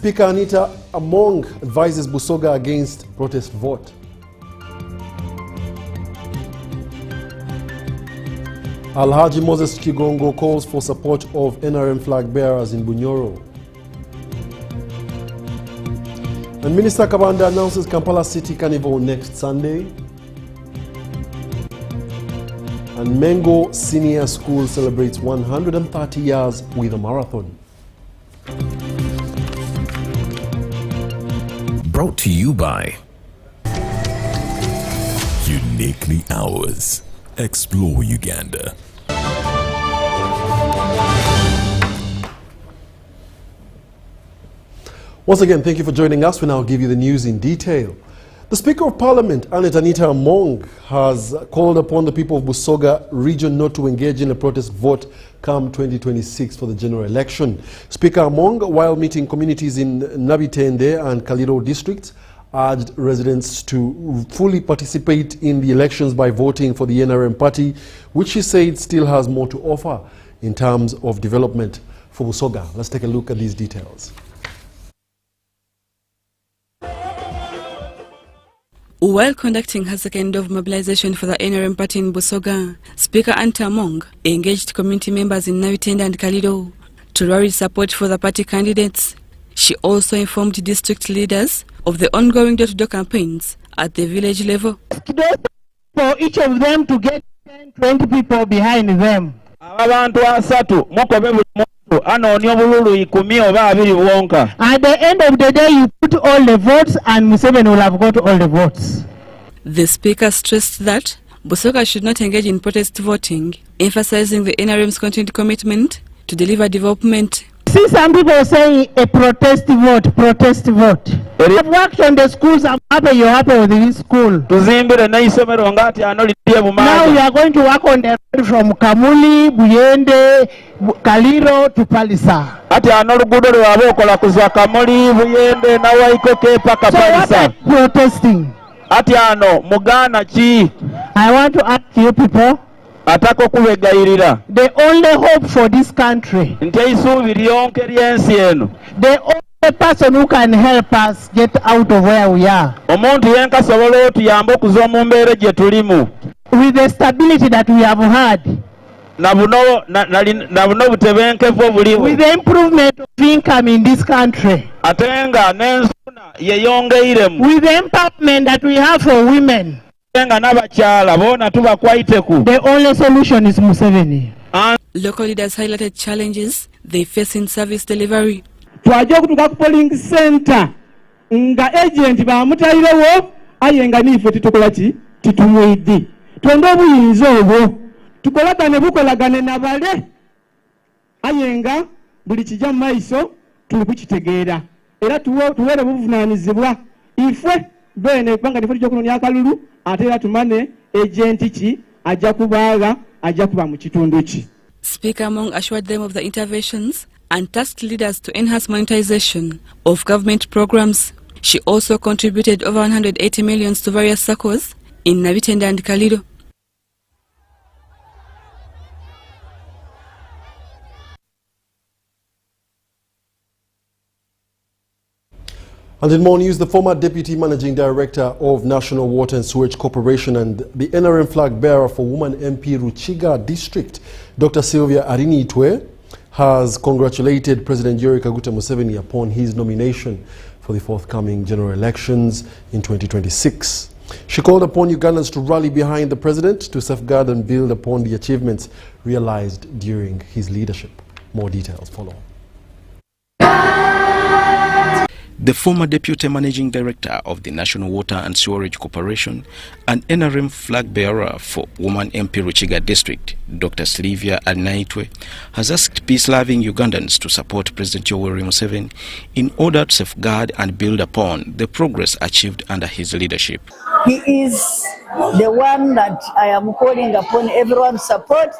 Speaker Anita Among advises Busoga against protest vote. Alhaji Moses Kigongo calls for support of NRM flag bearers in Bunyoro. And Minister Kabanda announces Kampala City Carnival next Sunday. And Mengo Senior School celebrates 130 years with a marathon. Brought to you by Uniquely Ours. Explore Uganda. Once again, thank you for joining us. We now give you the news in detail. The Speaker of Parliament, Anita Among, has called upon the people of Busoga region not to engage in a protest vote come 2026 for the general election. Speaker Among, while meeting communities in Nabitende and Kaliro districts, urged residents to fully participate in the elections by voting for the NRM party, which he said still has more to offer in terms of development for Busoga. Let's take a look at these details. While conducting her second of mobilization for the NRM party in Busoga, Speaker Anita Among engaged community members in Nabitende and Kalido to rally support for the party candidates. She also informed district leaders of the ongoing door-to-door campaigns at the village level. For each of them to get 10-20 people behind them. At the end of the day, you put all the votes and Museveni will have got all the votes. The Speaker stressed that Busoga should not engage in protest voting, emphasizing the NRM's continued commitment to deliver development. See some people saying a protest vote, protest vote. I've worked on the schools. I'm happy you're happy with this school. Now we are going to work on the road from Kamuli, Buyende, Kaliro to Palisa. So what are protesting? I want to ask you people. The only hope for this country, the only person who can help us get out of where we are, with the stability that we have had, with the improvement of income in this country, with the empowerment that we have for women, the only solution is Museveni. Local leaders highlighted challenges they face in service delivery. Polling center nga agent bamutalirewo ayenga nife titukolaki titumwidi twende obuyinza obwo tukolagane bukolagane nabale ayenga buli kijja mu maiso tuli kukitegeera era tuwere buvunaanyizibwa ifwe bene kubanga nifo tujja akalulu ate era tumane agent ki ajja kubaaga ajja kuba mu kitundu ki. Speaker Among assured them of the interventions and tasked leaders to enhance monetization of government programs. She also contributed over 180 million to various circles in Nabitende and Kalido. And in more news, the former Deputy Managing Director of National Water and Sewage Corporation and the NRM flag bearer for Woman MP Ruchiga District, Dr. Sylvia Arinitwe, has congratulated President Yoweri Kaguta Museveni upon his nomination for the forthcoming general elections in 2026. She called upon Ugandans to rally behind the president to safeguard and build upon the achievements realized during his leadership. More details follow. The former Deputy Managing Director of the National Water and Sewerage Corporation and NRM flag bearer for Woman MP Ruchiga District, Dr. Sylvia Arinitwe, has asked peace-loving Ugandans to support President Yoweri Museveni in order to safeguard and build upon the progress achieved under his leadership. He is the one that I am calling upon everyone's support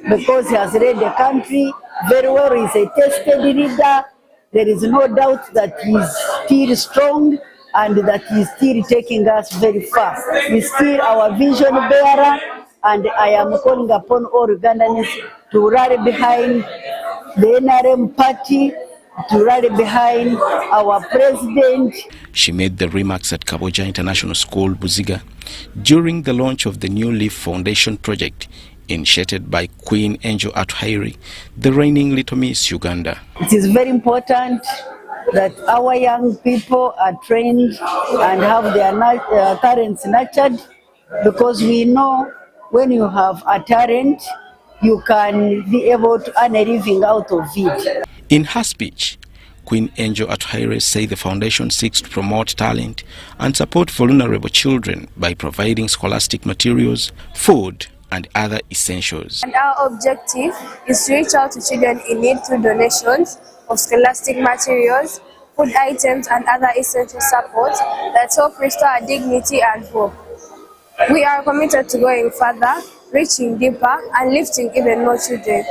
because he has led the country very well. He is a tested leader. There is no doubt that he is still strong and that he is still taking us very far. He is still our vision bearer, and I am calling upon all Ugandans to rally behind the NRM party to rally behind our president. She made the remarks at Kaboja International School, Busoga, during the launch of the New Leaf Foundation project, initiated by Queen Angel Atuhaire, the reigning Little Miss Uganda. It is very important that our young people are trained and have their talents nurtured, because we know when you have a talent, you can be able to earn a living out of it. In her speech, Queen Angel Atuhaire said the foundation seeks to promote talent and support vulnerable children by providing scholastic materials, food, and other essentials. And our objective is to reach out to children in need through donations of scholastic materials, food items, and other essential support that help restore dignity and hope. We are committed to going further, reaching deeper, and lifting even more children,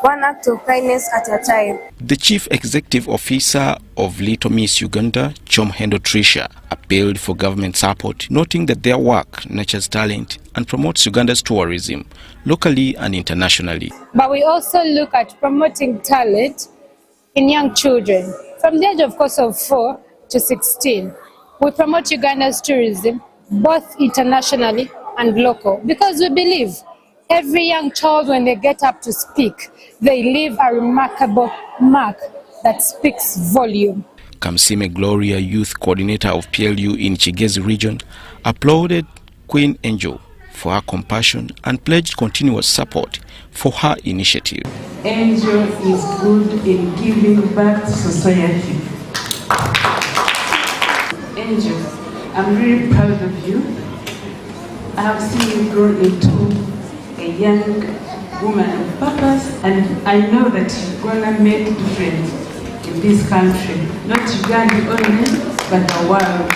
one act of kindness at a time. The Chief Executive Officer of Little Miss Uganda, Chomhendo Tricia, appealed for government support, noting that their work nurtures talent and promotes Uganda's tourism, locally and internationally. But we also look at promoting talent in young children, from the age of course of 4 to 16. We promote Uganda's tourism, both internationally and local, because we believe every young child, when they get up to speak, they leave a remarkable mark that speaks volume. Kamsime Gloria, youth coordinator of PLU in Kigezi region, applauded Queen Angel for her compassion and pledged continuous support for her initiative. Angel is good in giving back to society. Angel, I'm really proud of you. I have seen you grow into a young woman of purpose, and I know that you're gonna make a difference in this country, not Uganda only, but the world.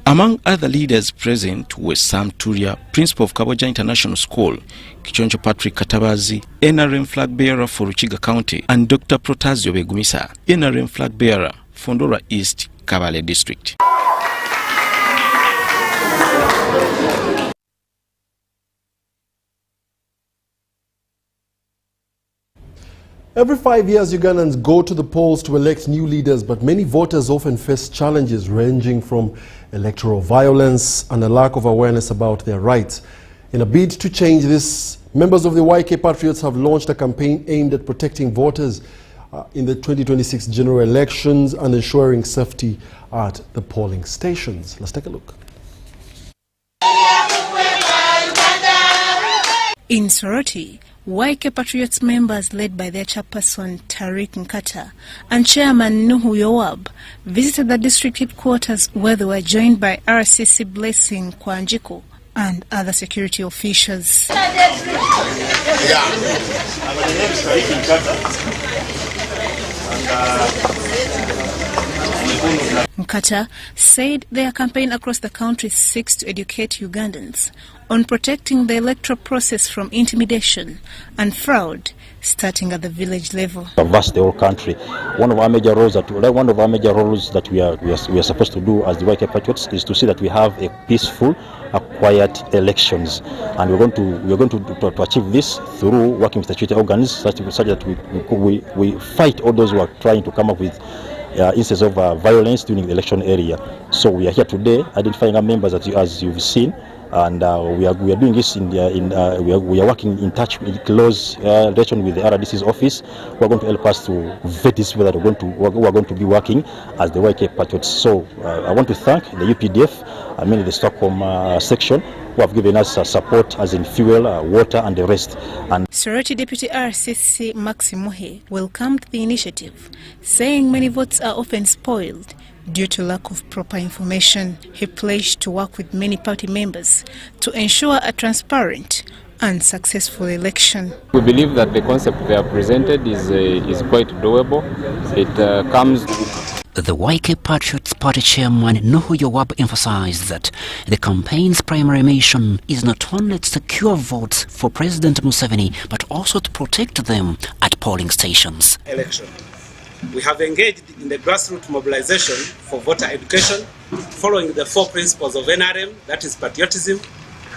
Among other leaders present were Sam Turia, principal of Kaboja International School, Kichonjo Patrick Katabazi, NRM flag bearer for Ruchiga County, and Dr. Protazio Begumisa, NRM flag bearer for Ndora East, Kabale District. Every 5 years, Ugandans go to the polls to elect new leaders, but many voters often face challenges ranging from electoral violence and a lack of awareness about their rights. In a bid to change this, members of the YK Patriots have launched a campaign aimed at protecting voters in the 2026 general elections and ensuring safety at the polling stations. Let's take a look. In Soroti, YK Patriots members led by their chairperson Tariq Nkata and chairman Nuhu Yoab visited the district headquarters, where they were joined by RCC Blessing Kwanjiko and other security officials. Nkata said their campaign across the country seeks to educate Ugandans on protecting the electoral process from intimidation and fraud, starting at the village level. Across the whole country, one of our major roles that we are supposed to do as the YK Patriots is to see that we have a peaceful, quiet elections, and we're going to achieve this through working with the security organs, such that we fight all those who are trying to come up with instances of violence during the election area. So we are here today identifying our members, as you've seen, and we are doing this we are working in close relation with the RDC's office, who are going to help us to vet this people that are going to be working as the YK Patriots. So I want to thank the UPDF, mainly the Stockholm section, who have given us support, as in fuel, water, and the rest. And Soroti Deputy RCC Maxi Mohe welcomed the initiative, saying many votes are often spoiled due to lack of proper information. He pledged to work with many party members to ensure a transparent and successful election. We believe that the concept they have presented is quite doable. It comes. The YK Patriots Party Chairman Nuhu Yoab emphasized that the campaign's primary mission is not only to secure votes for President Museveni, but also to protect them at polling stations. Election. We have engaged in the grassroots mobilization for voter education, following the 4 principles of NRM, that is patriotism,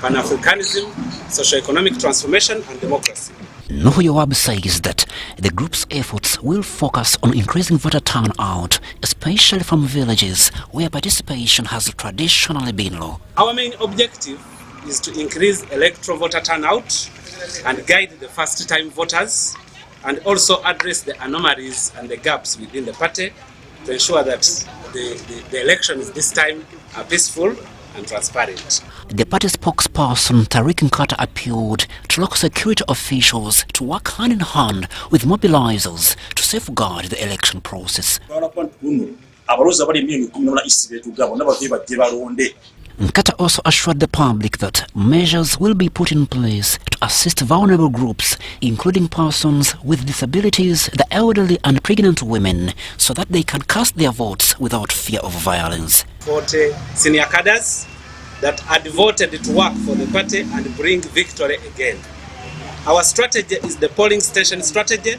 Pan-Africanism, socio-economic transformation, and democracy. Nuhu Yoab says that The group's efforts will focus on increasing voter turnout, especially from villages where participation has traditionally been low. Our main objective is to increase electoral voter turnout and guide the first-time voters, and also address the anomalies and the gaps within the party to ensure that the elections this time are peaceful and transparent. The party spokesperson Tariq Nkata appealed to local security officials to work hand in hand with mobilizers to safeguard the election process. Nkata also assured the public that measures will be put in place to assist vulnerable groups, including persons with disabilities, the elderly and pregnant women, so that they can cast their votes without fear of violence. 40 senior cadres that had voted to work for the party and bring victory again. Our strategy is the polling station strategy,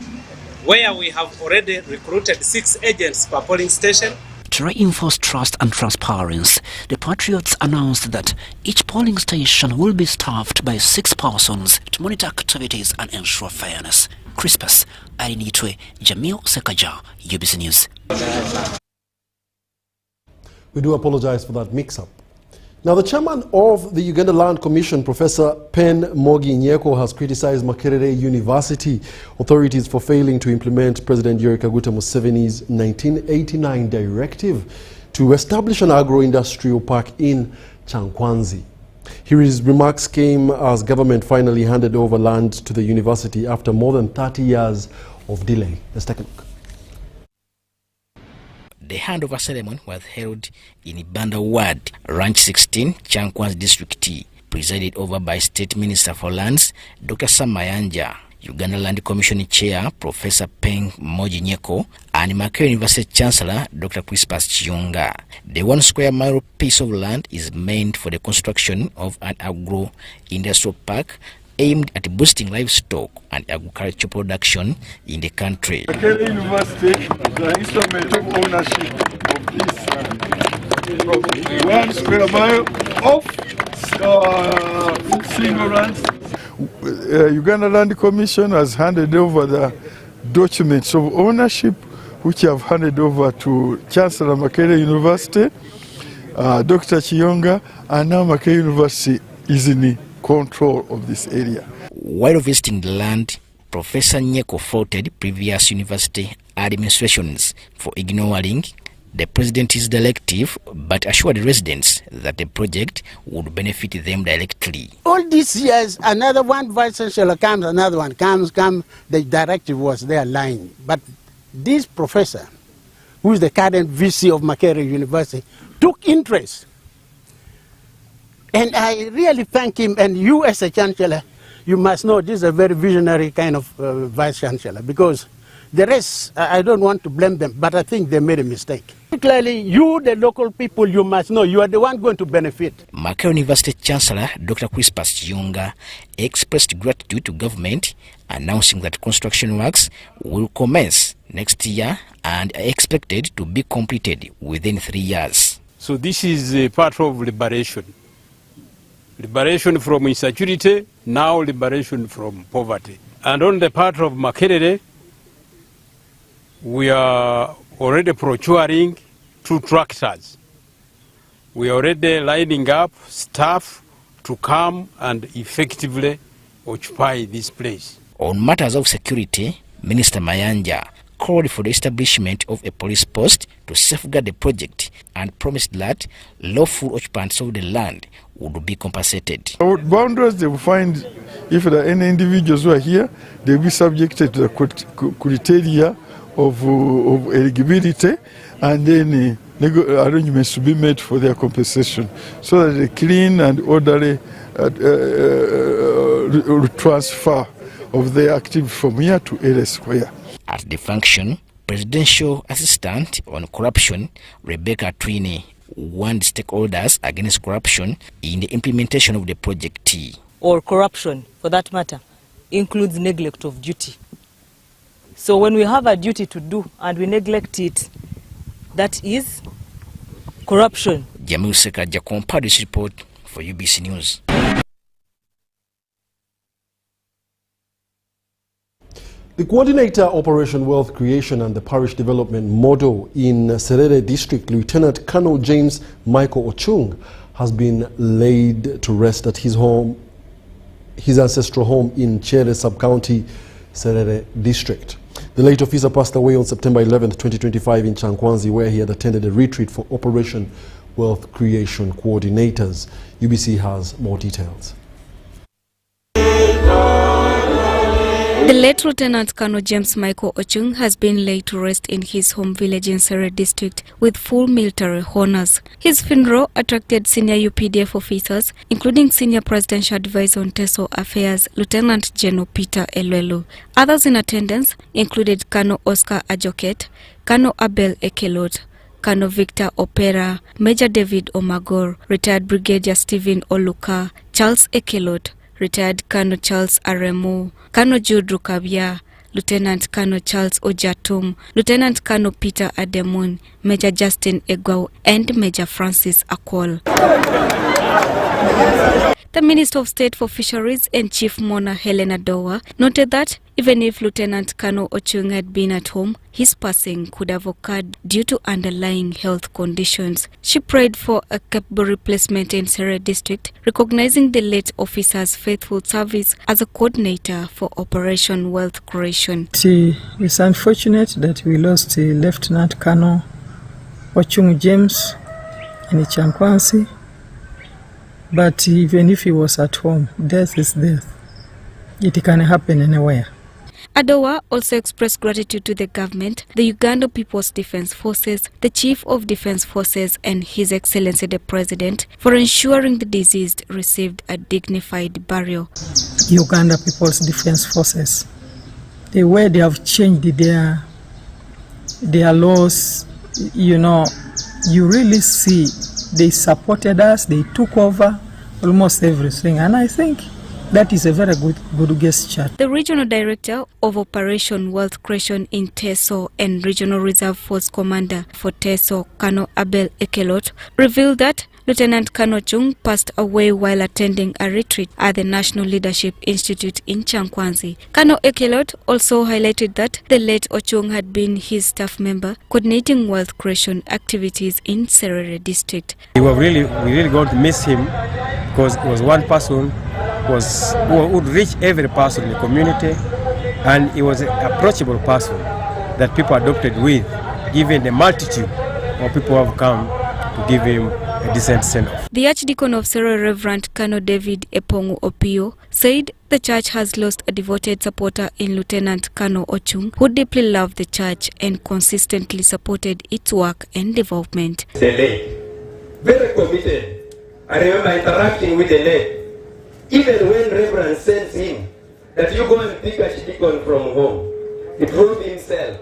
where we have already recruited 6 agents per polling station. To reinforce trust and transparency, the Patriots announced that each polling station will be staffed by 6 persons to monitor activities and ensure fairness. Crispus Arinitwe, Jamil Sekaja, UBC News. We do apologize for that mix-up. Now, the chairman of the Uganda Land Commission, Professor Pen Mogi Nyeko, has criticized Makerere University authorities for failing to implement President Yoweri Kaguta Museveni's 1989 directive to establish an agro-industrial park in Chankwanzi. His remarks came as government finally handed over land to the university after more than 30 years of delay. Let's take a look. The handover ceremony was held in Banda Ward, Ranch 16, Chankwanzi District, presided over by State Minister for Lands, Dr. Sam Mayanja, Uganda Land Commission Chair, Professor Peng Mogi Nyeko, and Makerere University Chancellor, Dr. Crispus Chiyonga. The 1 square mile piece of land is meant for the construction of an agro-industrial park aimed at boosting livestock and agricultural production in the country. Makerere University is an instrument of ownership of this 1 square mile of single lands. Uganda Land Commission has handed over the documents of ownership, which have handed over to Chancellor Makerere University, Dr. Chiyonga, and now Makerere University is in control of this area. While visiting the land, Professor Nyeko faulted previous university administrations for ignoring the president's directive, but assured residents that the project would benefit them directly. All these years, another one vice chancellor comes, another one comes, the directive was there lying. But this professor, who is the current VC of Makerere University, took interest. And I really thank him, and you as a chancellor, you must know this is a very visionary kind of vice chancellor, because the rest, I don't want to blame them, but I think they made a mistake. Clearly, you, the local people, you must know you are the one going to benefit. Makerere University Chancellor Dr. Crispus Chiyonga expressed gratitude to government, announcing that construction works will commence next year and are expected to be completed within 3 years. So this is a part of liberation. Liberation from insecurity, now liberation from poverty. And on the part of Makerere, we are already procuring 2 tractors. We are already lining up staff to come and effectively occupy this place. On matters of security, Minister Mayanja called for the establishment of a police post to safeguard the project and promised that lawful occupants of the land would be compensated. Boundaries, they will find, if there are any individuals who are here, they will be subjected to the criteria of eligibility, and then arrangements to be made for their compensation, so that the clean and orderly transfer of their activity from here to Area Square. At the function, Presidential Assistant on Corruption Rebecca Twine warned stakeholders against corruption in the implementation of the project. Or corruption, for that matter, includes neglect of duty. So when we have a duty to do and we neglect it, that is corruption. Jamil Sekaja compiled this report for UBC News. The coordinator Operation Wealth Creation and the Parish Development Model in Serere District, Lieutenant Colonel James Michael Ochung, has been laid to rest at his ancestral home in Chere Sub-County, Serere District. The late officer passed away on September 11, 2025 in Chankwanzi, where he had attended a retreat for Operation Wealth Creation coordinators. UBC has more details. The late Lieutenant Colonel James Michael Ochung has been laid to rest in his home village in Serere District with full military honors. His funeral attracted senior UPDF officers, including Senior Presidential Advisor on Teso Affairs, Lieutenant General Peter Elwelu. Others in attendance included Colonel Oscar Ajoket, Colonel Abel Ekelot, Colonel Victor Opera, Major David Omagor, retired Brigadier Stephen Oluka, Charles Ekelot, retired Colonel Charles Aremu, Colonel Jude Rukabia, Lieutenant Colonel Charles Ojatum, Lieutenant Colonel Peter Ademun, Major Justin Egwau, and Major Francis Akwol. The Minister of State for Fisheries and Chief Mourner Helena Dowa noted that even if Lieutenant Colonel Ochung had been at home, his passing could have occurred due to underlying health conditions. She prayed for a capable replacement in Serere District, recognizing the late officer's faithful service as a coordinator for Operation Wealth Creation. It's unfortunate that we lost Lieutenant Colonel Ochung James in Chankwanzi. But even if he was at home, death is death. It can happen anywhere. Adowa also expressed gratitude to the government, the Uganda People's Defense Forces, the Chief of Defense Forces, and His Excellency the President for ensuring the deceased received a dignified burial. Uganda People's Defense Forces, the way they have changed their laws, you really see they supported us, they took over almost everything, and I think that is a very good gesture. The Regional Director of Operation Wealth Creation in Teso and Regional Reserve Force Commander for Teso, Colonel Abel Ekelot, revealed that Lieutenant Colonel Chung passed away while attending a retreat at the National Leadership Institute in Chankwanzi. Colonel Ekelot also highlighted that the late Ochung had been his staff member coordinating wealth creation activities in Serere District. We really going to miss him because he was one person who would reach every person in the community, and he was an approachable person that people adopted with, given the multitude of people who have come to give him a decent send-off. The Archdeacon of Serere, Reverend Colonel David Epongu Opio, said the church has lost a devoted supporter in Lieutenant Colonel Ochung, who deeply loved the church and consistently supported its work and development. The late, very committed. I remember interacting with the late. Even when Reverend sends him that you go and pick a Archdeacon from home, he drove himself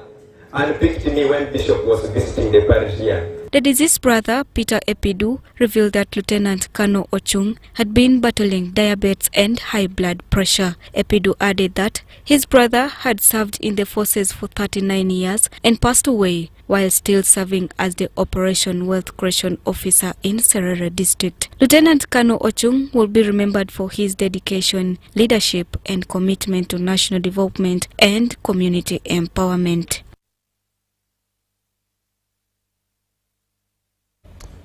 and picked me when Bishop was visiting the parish here. The deceased brother, Peter Epidu, revealed that Lieutenant Colonel Ochung had been battling diabetes and high blood pressure. Epidu added that his brother had served in the forces for 39 years and passed away while still serving as the Operation Wealth Creation Officer in Serere District. Lieutenant Colonel Ochung will be remembered for his dedication, leadership, and commitment to national development and community empowerment.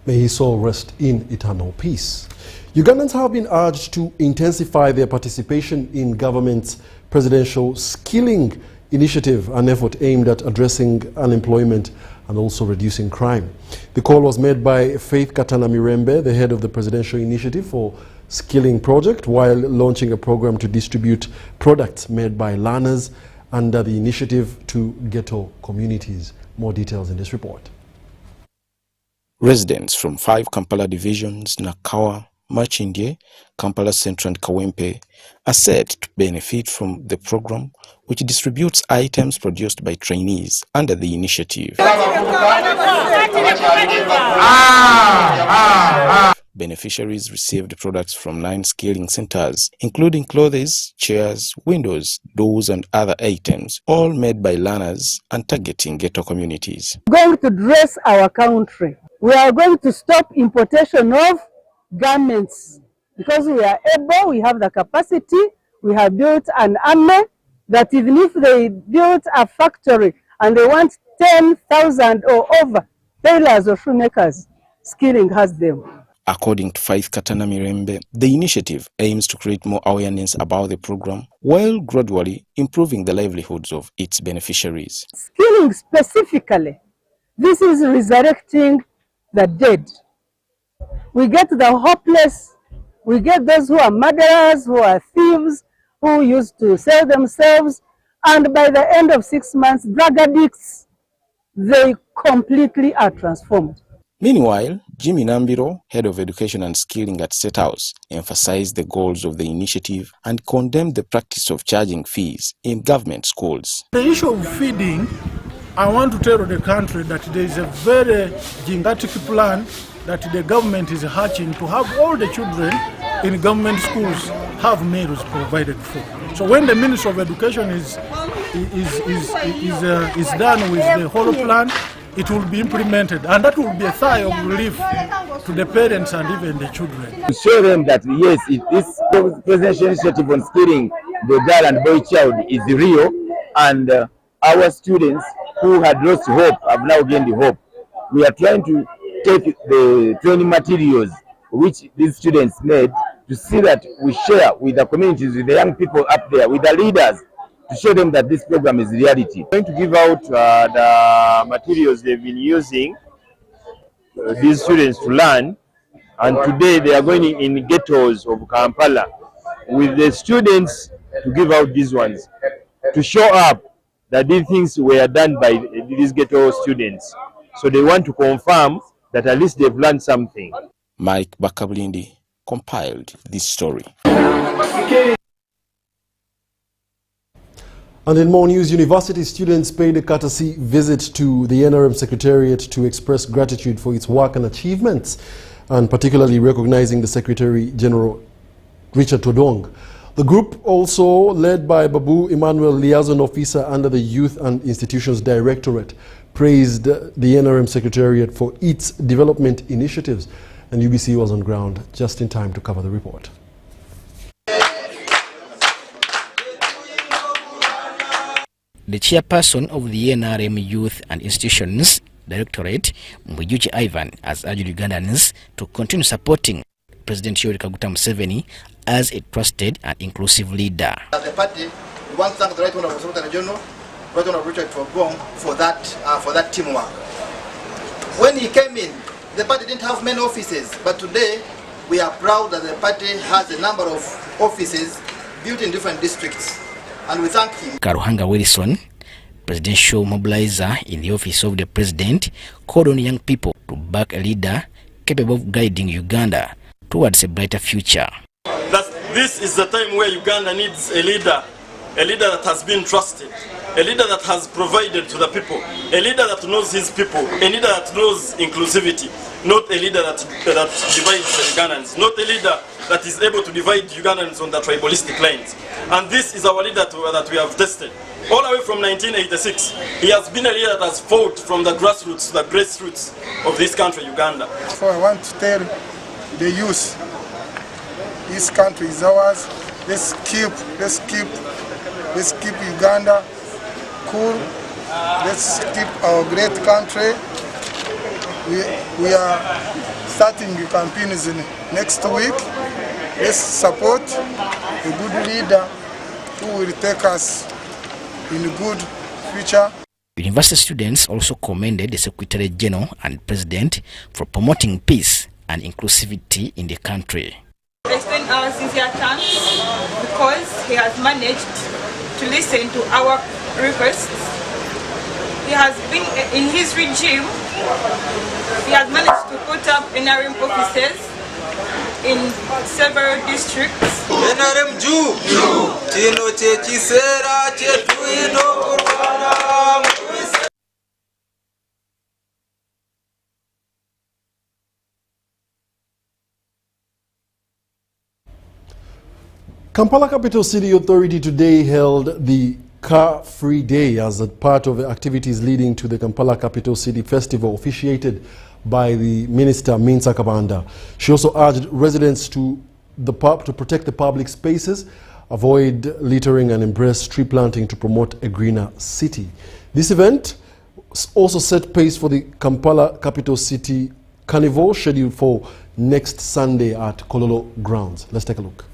May his soul rest in eternal peace. Ugandans have been urged to intensify their participation in government's presidential skilling initiative, an effort aimed at addressing unemployment and also reducing crime. The call was made by Faith Katana Mirembe, the head of the Presidential Initiative for Skilling Project, while launching a program to distribute products made by learners under the initiative to ghetto communities. More details in this report. Residents from 5 Kampala divisions, Nakawa, Machindye, Kampala Central and Kawempe, are said to benefit from the program, which distributes items produced by trainees under the initiative. Beneficiaries received products from 9 skilling centers, including clothes, chairs, windows, doors, and other items, all made by learners and targeting ghetto communities. We are going to dress our country. We are going to stop importation of garments because we are able, we have the capacity, we have built an army, that even if they built a factory and they want 10,000 or over tailors or shoemakers, skilling has them. According to Faith Katana Mirembe, the initiative aims to create more awareness about the program while gradually improving the livelihoods of its beneficiaries. Skilling specifically, this is resurrecting the dead. We get the hopeless, we get those who are murderers, who are thieves, who used to sell themselves, and by the end of 6 months, drug addicts, they completely are transformed. Meanwhile, Jimmy Nambiro, head of education and skilling at State House, emphasized the goals of the initiative and condemned the practice of charging fees in government schools. The issue of feeding, I want to tell the country that there is a very gigantic plan that the government is hatching to have all the children in government schools have meals provided for. So when the Minister of Education is done with the whole plan, it will be implemented, and that will be a sigh of relief to the parents and even the children. To show them that yes, this presidential initiative on skilling the girl and boy child is real, and our students who had lost hope have now gained hope. We are trying to take the training materials which these students made to see that we share with the communities, with the young people up there, with the leaders, to show them that this program is reality. We're going to give out the materials they've been using, these students to learn, and today they are going in ghettos of Kampala with the students to give out these ones, to show up that these things were done by these ghetto students. So they want to confirm that at least they've learned something. Mike Bakabulindi compiled this story. And in more news, university students paid a courtesy visit to the NRM secretariat to express gratitude for its work and achievements, and particularly recognizing the Secretary General Richard Todong. The group, also led by Babu Emmanuel, liaison officer under the Youth and Institutions Directorate, praised the NRM secretariat for its development initiatives, and UBC was on ground just in time to cover the report. The chairperson of the NRM Youth and Institutions Directorate, Mbujuchi Ivan, has urged Ugandans to continue supporting President Yoweri Kaguta Museveni as a trusted and inclusive leader. As a party, we want to thank the Right Honourable Secretary General, Right Honourable Richard Todong, for that teamwork. When he came in, the party didn't have many offices, but today we are proud that the party has a number of offices built in different districts. And we thank him. Karuhanga Wilson, presidential mobilizer in the office of the president, called on young people to back a leader capable of guiding Uganda towards a brighter future. This is the time where Uganda needs a leader that has been trusted, a leader that has provided to the people, a leader that knows his people, a leader that knows inclusivity, not a leader that divides the Ugandans, not a leader that is able to divide Ugandans on the tribalistic lines. And this is our leader that we have tested. All the way from 1986, he has been a leader that has fought from the grassroots to the grassroots of this country, Uganda. So I want to tell the youth, this country is ours. Let's keep Uganda cool. Let's keep our great country. We are starting the campaigns in next week. Let's support a good leader who will take us in a good future. University students also commended the Secretary General and President for promoting peace and inclusivity in the country. Extend our sincere thanks because he has managed to listen to our requests. He has been in his regime. He has managed to put up NRM offices in several districts. NRM Tino Chechisera Chetuino Kampala Capital City Authority today held the Car-Free Day as a part of the activities leading to the Kampala Capital City Festival, officiated by the Minister Minsa Kabanda. She also urged residents to protect the public spaces avoid littering and embrace tree planting to promote a greener city. This event also set pace for the Kampala Capital City Carnival, scheduled for next Sunday at Kololo grounds. Let's take a look.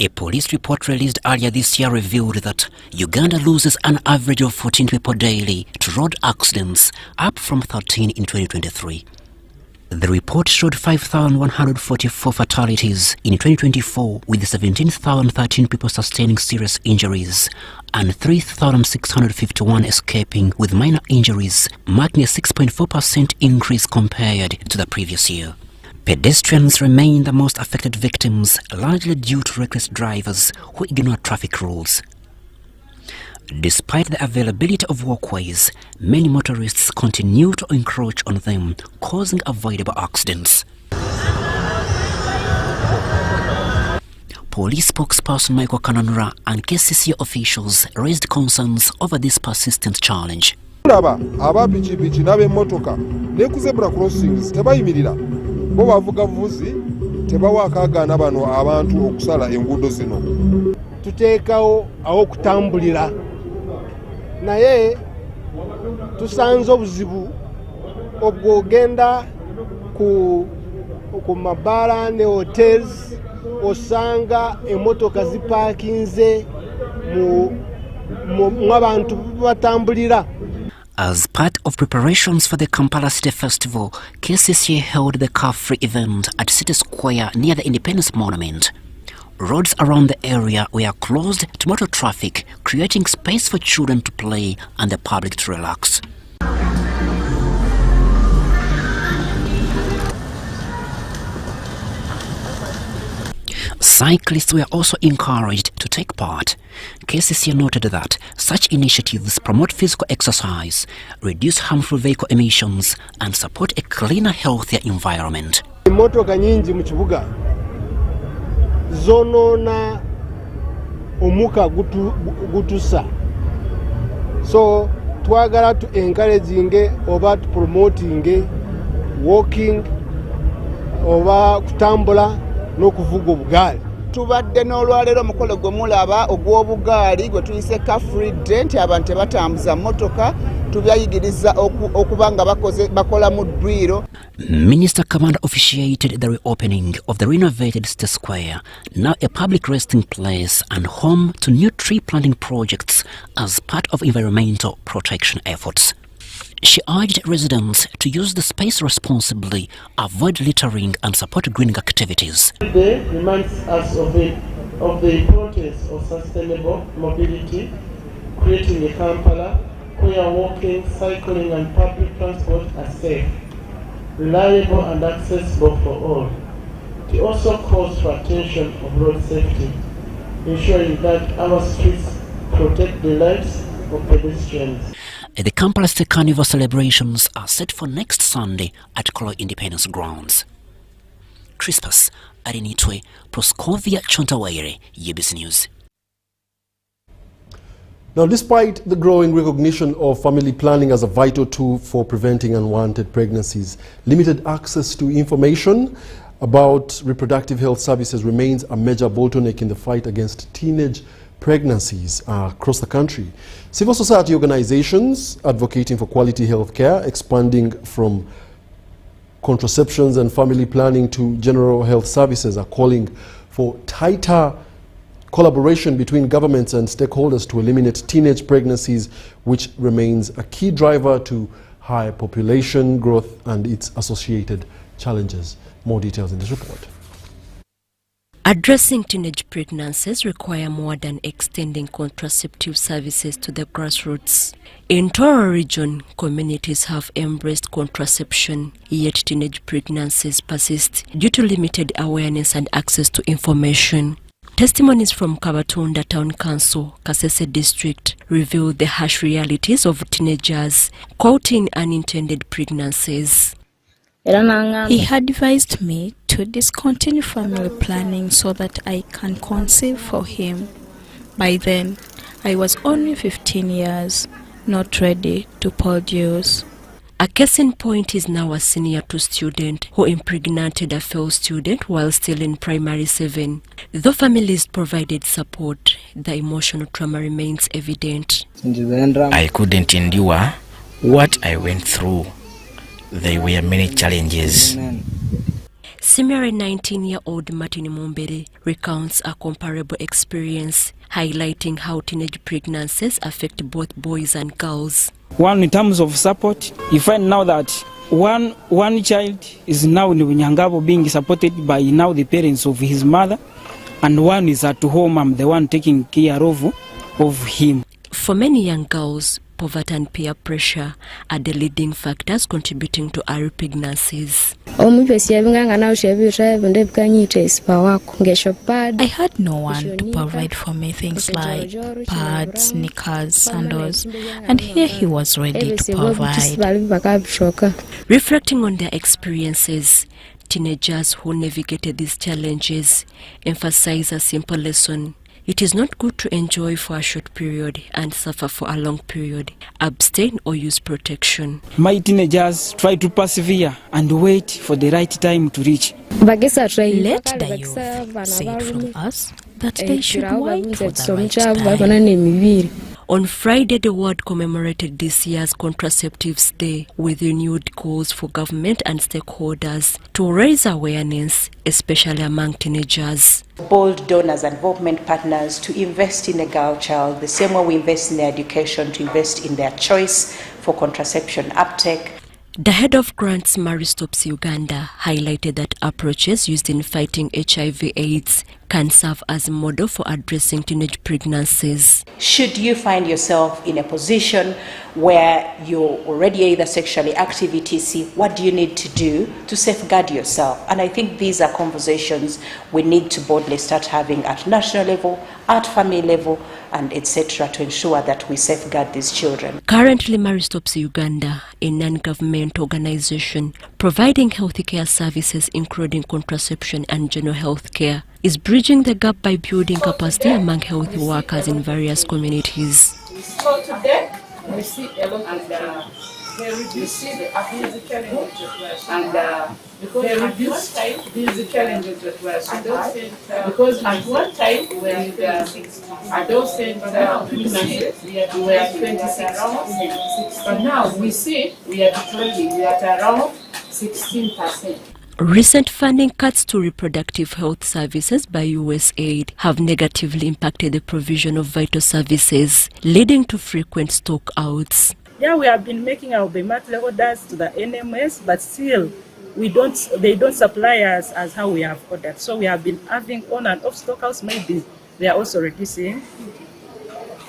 A police report released earlier this year revealed that Uganda loses an average of 14 people daily to road accidents, up from 13 in 2023. The report showed 5,144 fatalities in 2024, with 17,013 people sustaining serious injuries and 3,651 escaping with minor injuries, marking a 6.4% increase compared to the previous year. Pedestrians remain the most affected victims, largely due to reckless drivers who ignore traffic rules. Despite the availability of walkways, many motorists continue to encroach on them, causing avoidable accidents. Police spokesperson Michael Kananura and KCCA officials raised concerns over this persistent challenge. Abapichipichi n'ab'emmotoka ne ku zebra crossings tebayimirira bo bavuga vuzi tebawakaagaana bano abantu okusala enguudo zino. Tuteekawo aw'okutambulira naye tusanze obuzibu obwogenda ku mabaala ne hotels osanga emmotoka zipaakinze mu abantu batambulira. As part of preparations for the Kampala City Festival, KCCA held the car-free event at City Square near the Independence Monument. Roads around the area were closed to motor traffic, creating space for children to play and the public to relax. Cyclists were also encouraged to take part. KCCA noted that such initiatives promote physical exercise, reduce harmful vehicle emissions, and support a cleaner, healthier environment. Emmotoka nyingi mu kibuga zonoona omuka gutusa. So twagala tu encouraging oba tu promoting walking oba kutambula n'okuvuga obugaali. Tubadde n'olwaleero omukolo gwe mulaba ogw'obugaali gwe tuyise car-free day nti abantu tebatambuza mmotoka tubyayigiriza okuba nga bakola mu ddwiro. Minister Kamanda officiated the reopening of the renovated City Square, now a public resting place and home to new tree planting projects as part of environmental protection efforts. She urged residents to use the space responsibly, avoid littering and support greening activities. Today reminds us of the importance of sustainable mobility, creating a Kampala where walking, cycling and public transport are safe, reliable and accessible for all. It also calls for attention of road safety, ensuring that our streets protect the lives of pedestrians. The Kampala State Carnival celebrations are set for next Sunday at Kololo Independence Grounds. Crispus Arinitwe, Proscovia Chontawere, UBC News. Now, despite the growing recognition of family planning as a vital tool for preventing unwanted pregnancies, limited access to information about reproductive health services remains a major bottleneck in the fight against teenage pregnancies across the country. Civil society organizations advocating for quality health care, expanding from contraceptions and family planning to general health services, are calling for tighter collaboration between governments and stakeholders to eliminate teenage pregnancies, which remains a key driver to high population growth and its associated challenges. More details in this report. Addressing teenage pregnancies require more than extending contraceptive services to the grassroots. In Toro region, communities have embraced contraception, yet teenage pregnancies persist due to limited awareness and access to information. Testimonies from Kabatunda Town Council, Kasese District, reveal the harsh realities of teenagers caught in unintended pregnancies. He advised me to discontinue family planning so that I can conceive for him. By then, I was only 15 years, not ready to produce. A case in point is now a senior 2 student who impregnated a fellow student while still in primary 7. Though families provided support, the emotional trauma remains evident. I couldn't endure what I went through. There were many challenges. Similarly, 19-year-old Martin Mumbere recounts a comparable experience, highlighting how teenage pregnancies affect both boys and girls. One, in terms of support, you find now that one child is now in Bunyangabo being supported by now the parents of his mother, and one is at home. I'm the one taking care of him. For many young girls, poverty and peer pressure are the leading factors contributing to early pregnancies. I had no one to provide for me things like pads, knickers, sandals, and here he was ready to provide. Reflecting on their experiences, teenagers who navigated these challenges emphasize a simple lesson. It is not good to enjoy for a short period and suffer for a long period. Abstain or use protection. My teenagers try to persevere and wait for the right time to reach. Let the youth say from us that they should wait for the right time. On Friday, the world commemorated this year's Contraceptives Day with renewed calls for government and stakeholders to raise awareness, especially among teenagers. Bold donors and involvement partners to invest in the girl child the same way we invest in their education, to invest in their choice for contraception uptake. The head of grants, Mary Stops Uganda, highlighted that approaches used in fighting HIV/AIDS can serve as a model for addressing teenage pregnancies. Should you find yourself in a position where you're already either sexually active, etc., what do you need to do to safeguard yourself? And I think these are conversations we need to boldly start having at national level, at family level, and etc., to ensure that we safeguard these children. Currently, Mary Stops Uganda, a non-government organization providing healthcare services including contraception and general health care, is bridging the gap by building capacity among health workers in various communities. So today, we see a lot of we see these challenges and because they reduce these challenges that we are seeing. Because at one time when the adolescent pregnancies we were 26%, but now we see we are declining. We are at around 16%. Recent funding cuts to reproductive health services by USAID have negatively impacted the provision of vital services, leading to frequent stockouts. Yeah, we have been making our monthly orders to the NMS, but still they don't supply us as how we have ordered. So we have been having on and off stockouts. Maybe they are also reducing,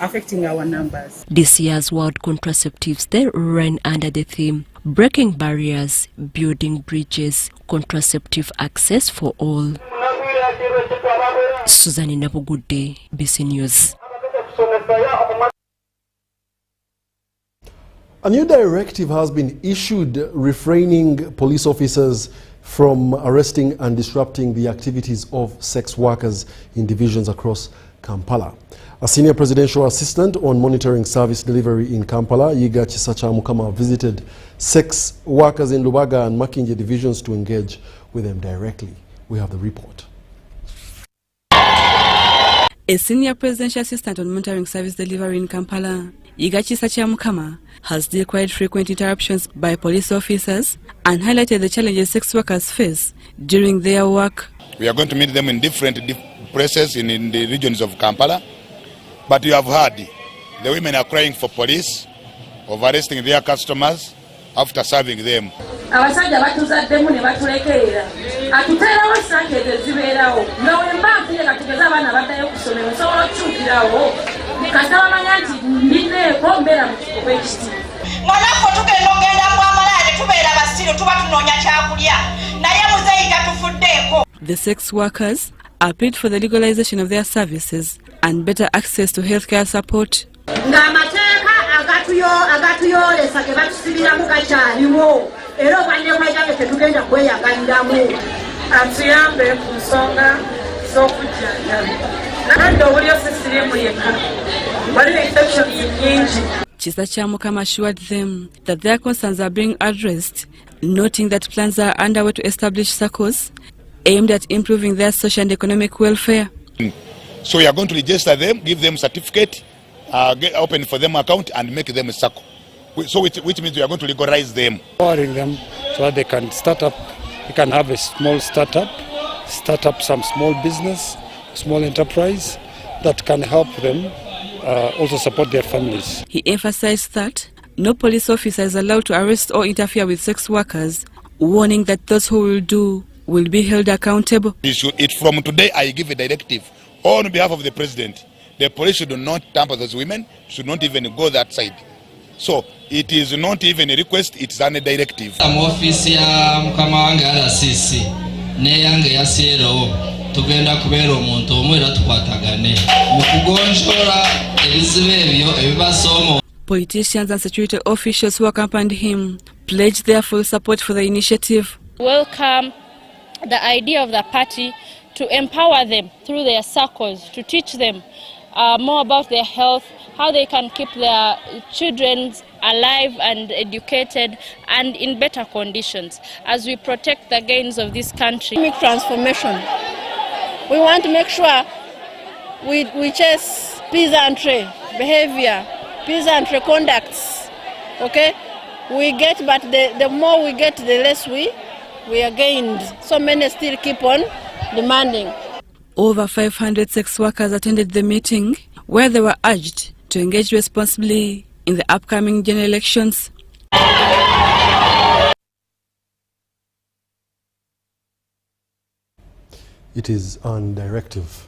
affecting our numbers. This year's World Contraceptives Day ran under the theme Breaking Barriers, Building Bridges, Contraceptive Access for All. Susan Inabugude, BC News. A new directive has been issued refraining police officers from arresting and disrupting the activities of sex workers in divisions across Kampala. A senior presidential assistant on monitoring service delivery in Kampala, Yiga Chisacha Mukama, visited sex workers in Lubaga and Makinje divisions to engage with them directly. We have the report. A senior presidential assistant on monitoring service delivery in Kampala, Yigachi Mukama, has declared frequent interruptions by police officers and highlighted the challenges sex workers face during their work. We are going to meet them in different places in the regions of Kampala, but you have heard the women are crying for police of arresting their customers after serving them. Abasajja batuzaddemu ne batulekerera atuteerawo sankeete zibeerawo nga wemba nfiire katugeza abaana baddayo ku ssomero osobola okukyukirawo kasita bamanya nti ndinneeko mbeera mu kikubo ekiti nga naffe tugenda ogenda mu amalaale tubeera basiru tuba tunoonya kyakulya naye muzeeyi tatufuddeeko. The sex workers appealed for the legalization of their services and better access to healthcare support. Ng'amateeka agatuyolesa ge batusibiramu gakyaliwo era obwanyekwaijange tetugenda kweyagaliramu atuyambe ku nsonga z'okujjanjaba nadde obulyo sisirimu yekka waliwo infections nyingi. Chisacha Mukama assured them that their concerns are being addressed, noting that plans are underway to establish circles aimed at improving their social and economic welfare. So we are going to register them, give them certificate, open for them account and make them a circle. So which means we are going to legalize them. Empowering them so that they can start up, they can have a small start up some small business, small enterprise that can help them also support their families. He emphasized that no police officer is allowed to arrest or interfere with sex workers, warning that those who will do will be held accountable. From today, I give a directive on behalf of the president. The police should not tamper those women, should not even go that side. So it is not even a request, it's a directive. Politicians and security officials who accompanied him pledged their full support for the initiative. Welcome the idea of the party to empower them through their circles, to teach them more about their health, how they can keep their children alive and educated and in better conditions as we protect the gains of this country. Transformation. We want to make sure we chase peasantry behavior, peasantry conducts. Okay? We get, but the more we get, the less we are gained. So many still keep on demanding. Over 500 sex workers attended the meeting where they were urged to engage responsibly in the upcoming general elections. It is on directive.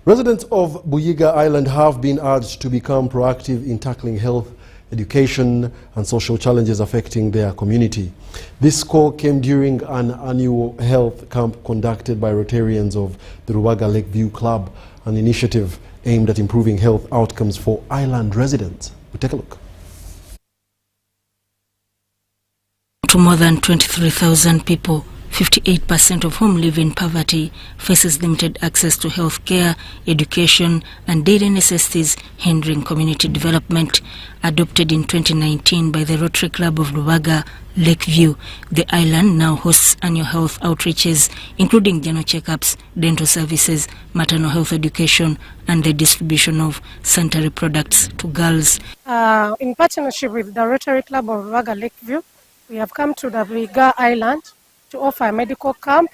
Residents of Buiga Island have been urged to become proactive in tackling health, education and social challenges affecting their community. This call came during an annual health camp conducted by Rotarians of the Ruwaga Lakeview Club, an initiative aimed at improving health outcomes for island residents. We'll take a look. To more than 23,000 people, 58% of whom live in poverty, faces limited access to health care, education and daily necessities, hindering community development. Adopted in 2019 by the Rotary Club of Ruwaga Lakeview, the island now hosts annual health outreaches, including general checkups, dental services, maternal health education and the distribution of sanitary products to girls. In partnership with the Rotary Club of Ruwaga Lakeview, we have come to the Buiga Island to offer a medical camp,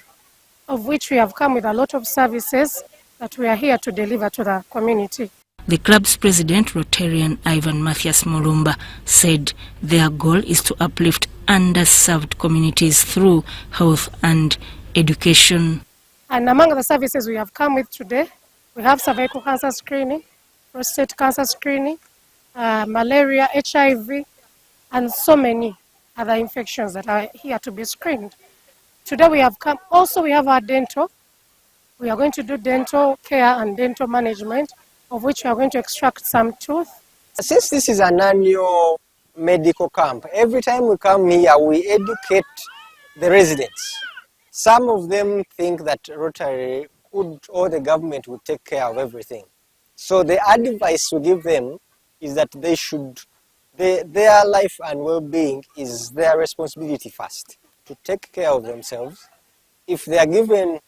of which we have come with a lot of services that we are here to deliver to the community. The club's president, Rotarian Ivan Mathias Mulumba, said their goal is to uplift underserved communities through health and education. And among the services we have come with today, we have cervical cancer screening, prostate cancer screening, malaria, HIV, and so many other infections that are here to be screened. Today we have come, also we have our dental. We are going to do dental care and dental management, of which we are going to extract some tooth. Since this is an annual medical camp, every time we come here, we educate the residents. Some of them think that Rotary could, or the government would take care of everything. So the advice we give them is that they should, their life and well-being is their responsibility first, to take care of themselves. If they are given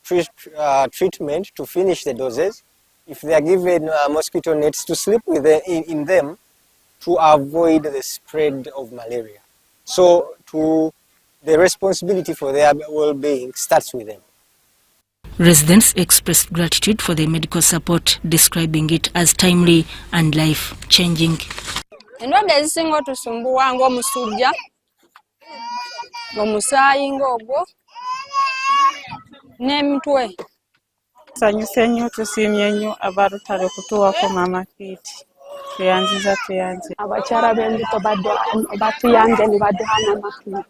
treatment, to finish the doses. If they are given mosquito nets, to sleep with in them to avoid the spread of malaria. So the responsibility for their well-being starts with them. Residents expressed gratitude for the medical support, describing it as timely and life-changing. Endwadde ezisinga otusumbuwa ng'omusujja, omusaayi ng'ogwo, n'emitwe. Tusanyuse nnyo, tusiimye nnyo aba Rotary okutuwako Mama Kiti. Tuyanziza. Abakyala b'embuto batuyambye ne baduha n'amakulu.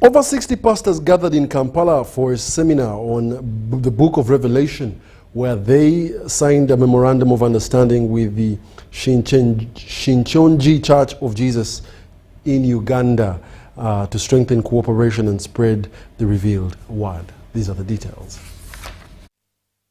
Over 60 pastors gathered in Kampala for a seminar on the Book of Revelation, where they signed a memorandum of understanding with the Shinchonji Church of Jesus in Uganda. to strengthen cooperation and spread the revealed word. These are the details.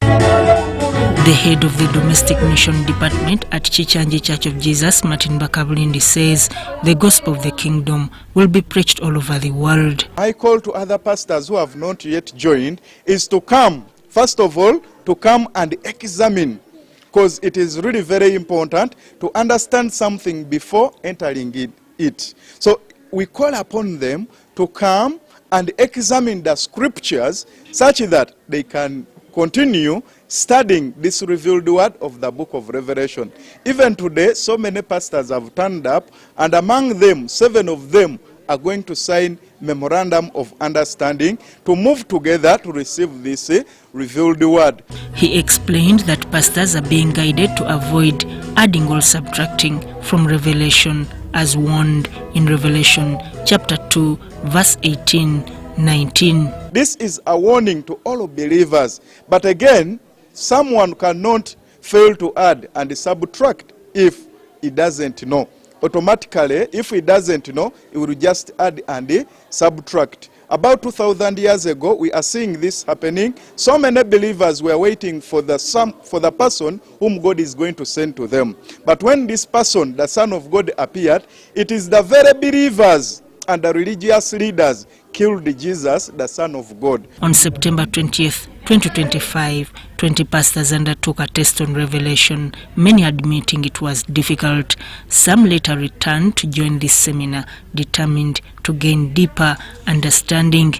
The head of the Domestic Mission Department at Chichanji Church of Jesus, Martin Bakabulindi, says the gospel of the kingdom will be preached all over the world. My call to other pastors who have not yet joined is to come, first of all, to come and examine, because it is really very important to understand something before entering it. So we call upon them to come and examine the scriptures such that they can continue studying this revealed word of the book of Revelation. Even today, so many pastors have turned up, and among them, 7 of them are going to sign memorandum of understanding to move together to receive this revealed word. He explained that pastors are being guided to avoid adding or subtracting from Revelation as warned in Revelation chapter 2 verse 18-19. This is a warning to all believers, but again, someone cannot fail to add and subtract if he doesn't know. Automatically, if he doesn't know, he will just add and subtract. About 2,000 years ago, we are seeing this happening. So many believers were waiting for the person whom God is going to send to them. But when this person, the Son of God, appeared, it is the very believers and the religious leaders killed Jesus, the Son of God. On September 20th, 2025, 20 pastors undertook a test on Revelation, many admitting it was difficult. Some later returned to join this seminar, determined to gain deeper understanding.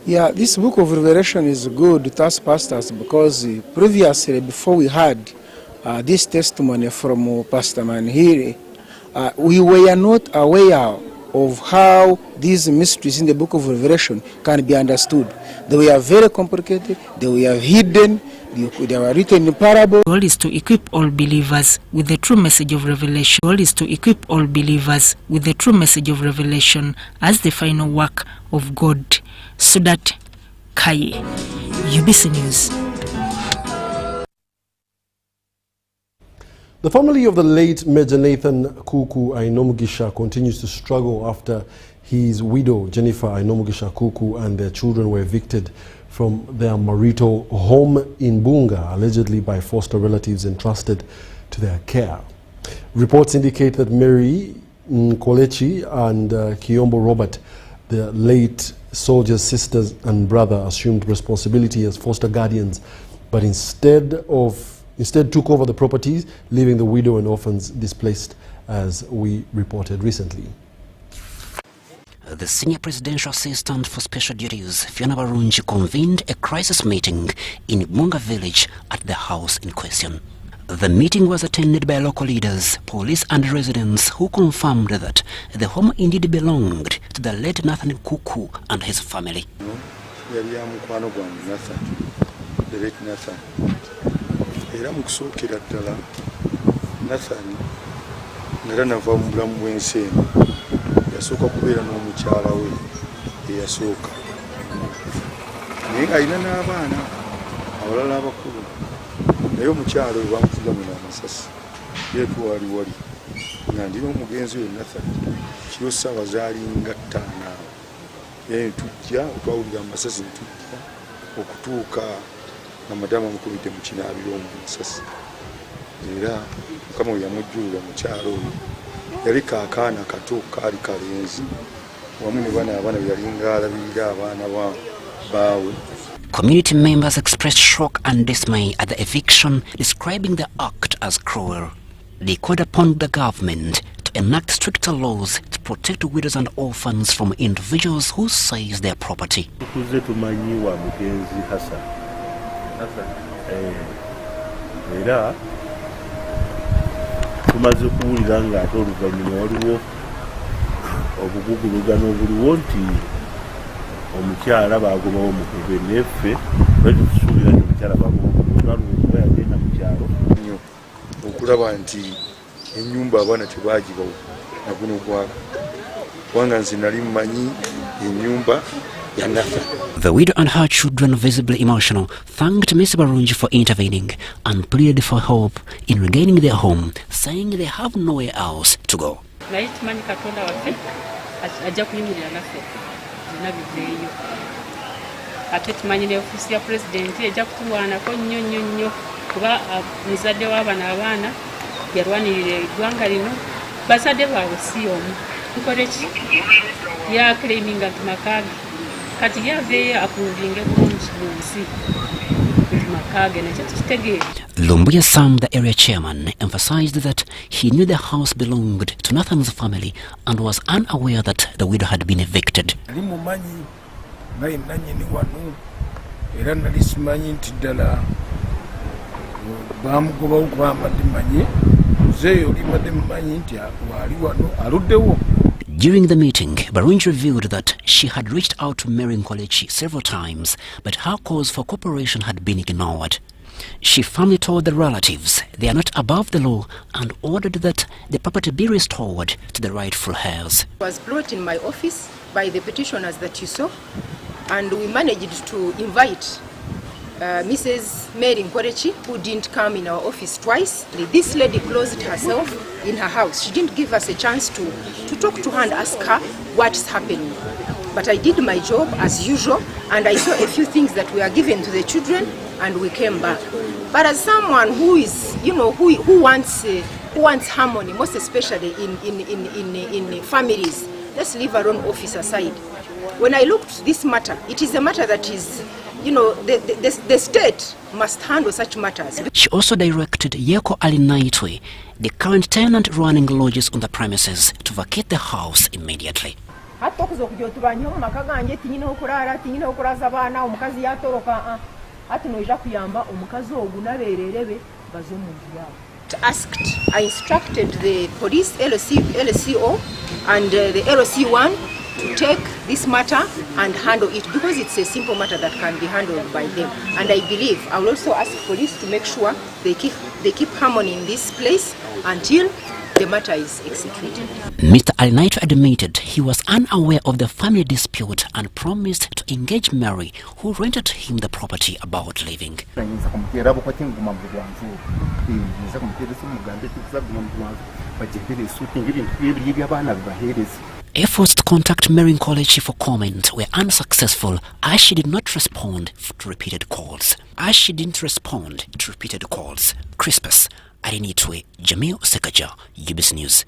Yeah, this book of Revelation is good to us pastors because previously, before we had this testimony from Pastor Manhiri, we were not aware of how these mysteries in the book of Revelation can be understood. They were very complicated, they were hidden, they were written in parables. The goal is to equip all believers with the true message of Revelation. The goal is to equip all believers with the true message of Revelation as the final work of God. Sudat Kaye, UBC News. The family of the late Major Nathan Kuku Ainomugisha continues to struggle after his widow, Jennifer Ainomugisha Kuku, and their children were evicted from their marital home in Buiga, allegedly by foster relatives entrusted to their care. Reports indicate that Mary Nkolechi and Kiyombo Robert, the late soldier's sisters and brother, assumed responsibility as foster guardians, but instead took over the properties, leaving the widow and orphans displaced, as we reported recently. The Senior Presidential Assistant for Special Duties, Fiona Barunji, convened a crisis meeting in Busoga village at the house in question. The meeting was attended by local leaders, police and residents who confirmed that the home indeed belonged to the late Nathan Kuku and his family. Era mu kusookera ddala Nathan nera nava mu bulamu bw'ensi eno yasooka kubeera n'omukyala we eyasooka naye ng'alina n'abaana abalala abakulu naye omukyala oyo bamufugamu n'amasasi yeetuwali wali nga ndina omugenzi we Nathan kiro ssaawa zaalinga 5 awo ye tujja twawulira amasasi netujja okutuuka na madama mukubidde mu kinaabiro omusasi era kama yamujjula mukyalo yali kaakaana kato kaali kalenzi wamu ne abaana yalinga alabirira abaana baawe. Community members expressed shock and dismay at the eviction, describing the act as cruel. They called upon the government to enact stricter laws to protect widows and orphans from individuals who seize their property. Era tumaze kuwulira nga ate oluvannyuma waliwo obugugulugano obuliwo nti omukyala bagobawo omukube neffe bali tusuubira nti omukyala bagoba yagenda mu kyalo nnyo okulaba nti ennyumba abaana tebagiba naguno gwaka kubanga nze nali mmanyi ennyumba. The widow and her children, visibly emotional, thanked Ms. Barunji for intervening and pleaded for help in regaining their home, saying they have nowhere else to go. ajja kuyimirira naffe zonna biveeyo ate tumanyi ne ofiisi ya pulezidenti ejja kutulwanako nnyo kuba muzadde w'abano abaana yalwanirira eggwanga lino bazadde baabwe si omu tukole ki yaklaminga nti makaage kati yaveeyo akuvinge bulungi mu nsi nti makaage nakyo tukitegeere. Lumbuya Sam, the area chairman, emphasized that he knew the house belonged to Nathan's family and was unaware that the widow had been evicted. During the meeting, Barunji revealed that she had reached out to Mary Nkolechi several times, but her calls for cooperation had been ignored. She firmly told the relatives they are not above the law and ordered that the property be restored to the rightful heirs. It was brought in my office by the petitioners that you saw, and we managed to invite Mrs. Mary Nkolechi, who didn't come in our office twice. This lady closed herself in her house. She didn't give us a chance to talk to her and ask her what's happening. But I did my job as usual, and I saw a few things that were given to the children, and we came back. But as someone who is, who wants harmony, most especially in families, let's leave our own office aside. When I looked at this matter, it is a matter that is, the state must handle such matters. She also directed Yeko Alinaitwe, the current tenant running lodges on the premises, to vacate the house immediately. I instructed the police, LCO, and the LC1 to take this matter and handle it, because it's a simple matter that can be handled by them. And I believe I will also ask police to make sure they keep harmony in this place until the matter is executed. Mr. Alinaito admitted he was unaware of the family dispute and promised to engage Mary, who rented him the property about leaving. Efforts to contact Mary Nkolechi for comment were unsuccessful as she did not respond to repeated calls. Crispus Arinitwe, Jamil Sekaja, UBS News.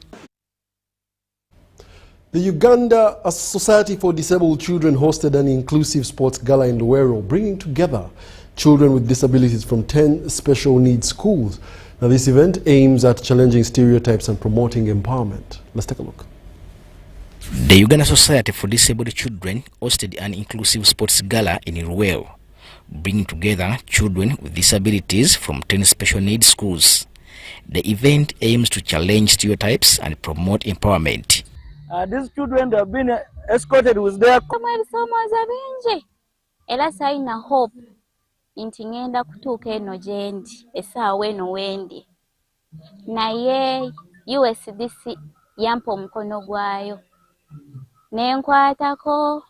The Uganda Society for Disabled Children hosted an inclusive sports gala in Luwero, bringing together children with disabilities from 10 special needs schools. Now, this event aims at challenging stereotypes and promoting empowerment. Let's take a look. The Uganda Society for Disabled Children hosted an inclusive sports gala in Luwero, bringing together children with disabilities from 10 special needs schools. The event aims to challenge stereotypes and promote empowerment. These children have been escorted with their hope nti ngenda kutuuka eno gyendi essaawa eno wendi naye USDC yampa omukono gwayo nenkwatako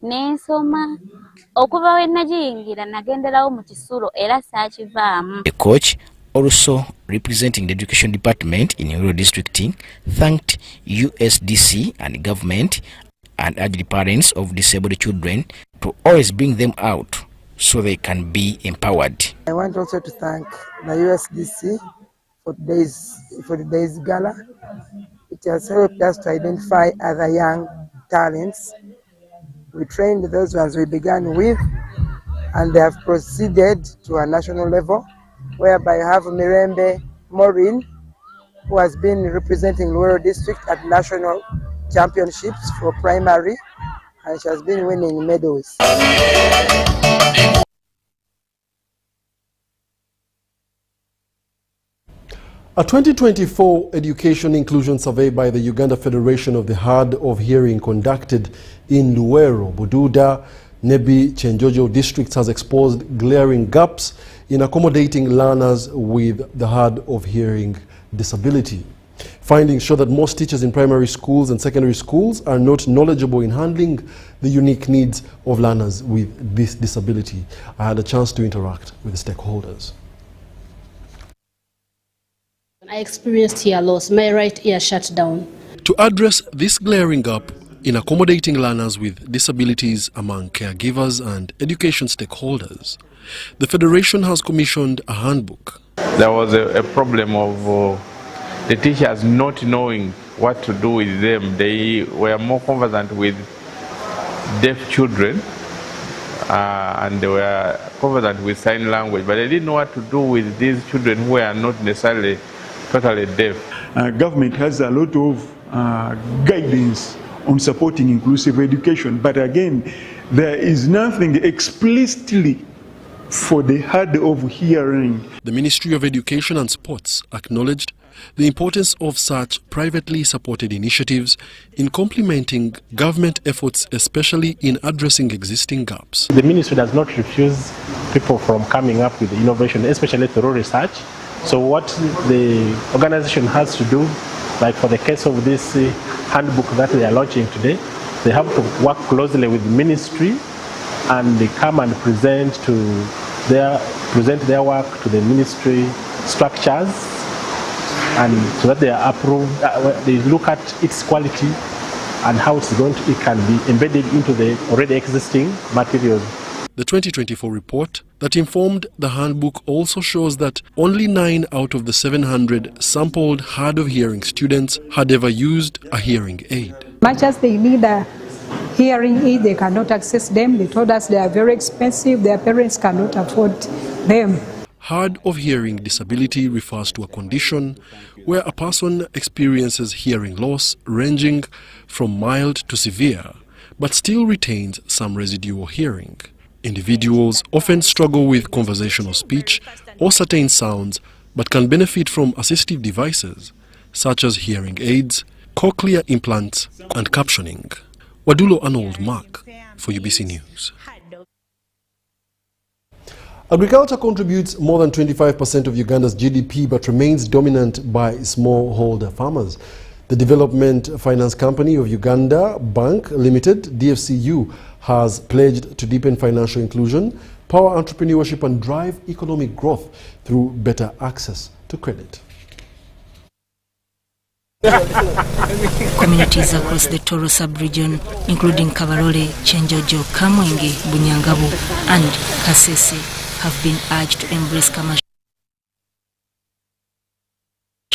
nensoma okuva we nagiyingira nagenderawo mu kisulo era saakivaamu. The coach, also representing the education department in Rural District, thanked USDC and government and urged the parents of disabled children to always bring them out so they can be empowered. I want also to thank the USDC for today's gala. It has helped us to identify other young talents. We trained those ones we began with, and they have proceeded to a national level, whereby I have Mirembe Maureen, who has been representing Rural District at national championships for primary, and she has been winning medals. A 2024 education inclusion survey by the Uganda Federation of the Hard of Hearing conducted in Luwero, Bududa, Nebi, Chenjojo districts has exposed glaring gaps in accommodating learners with the hard of hearing disability. Findings show that most teachers in primary schools and secondary schools are not knowledgeable in handling the unique needs of learners with this disability. I had a chance to interact with the stakeholders. I experienced ear loss. My right ear shut down. To address this glaring gap, in accommodating learners with disabilities among caregivers and education stakeholders. The Federation has commissioned a handbook. There was a problem of the teachers not knowing what to do with them. They were more conversant with deaf children and they were conversant with sign language, but they didn't know what to do with these children who are not necessarily totally deaf. Government has a lot of guidance on supporting inclusive education, but again, there is nothing explicitly for the hard of hearing. The Ministry of Education and Sports acknowledged the importance of such privately supported initiatives in complementing government efforts, especially in addressing existing gaps. The ministry does not refuse people from coming up with innovation, especially through research. So what the organization has to do, like for the case of this handbook that they are launching today, they have to work closely with the ministry and they come and present their work to the ministry structures, and so that they are approved. They look at its quality and how it can be embedded into the already existing materials. The 2024 report that informed the handbook also shows that only 9 out of the 700 sampled hard of hearing students had ever used a hearing aid. Much as they need a hearing aid, they cannot access them. They told us they are very expensive. Their parents cannot afford them. Hard of hearing disability refers to a condition where a person experiences hearing loss ranging from mild to severe, but still retains some residual hearing. Individuals often struggle with conversational speech or certain sounds, but can benefit from assistive devices such as hearing aids, cochlear implants, and captioning. Wadulo Arnold Mark for UBC News. Agriculture contributes more than 25% of Uganda's GDP but remains dominant by smallholder farmers. The Development Finance Company of Uganda Bank Limited, DFCU, has pledged to deepen financial inclusion, power entrepreneurship and drive economic growth through better access to credit. Communities across the Toro sub-region, including Kabarole, Chenjojo, Kamwenge, Bunyangabu and Kasese, have been urged to embrace commercial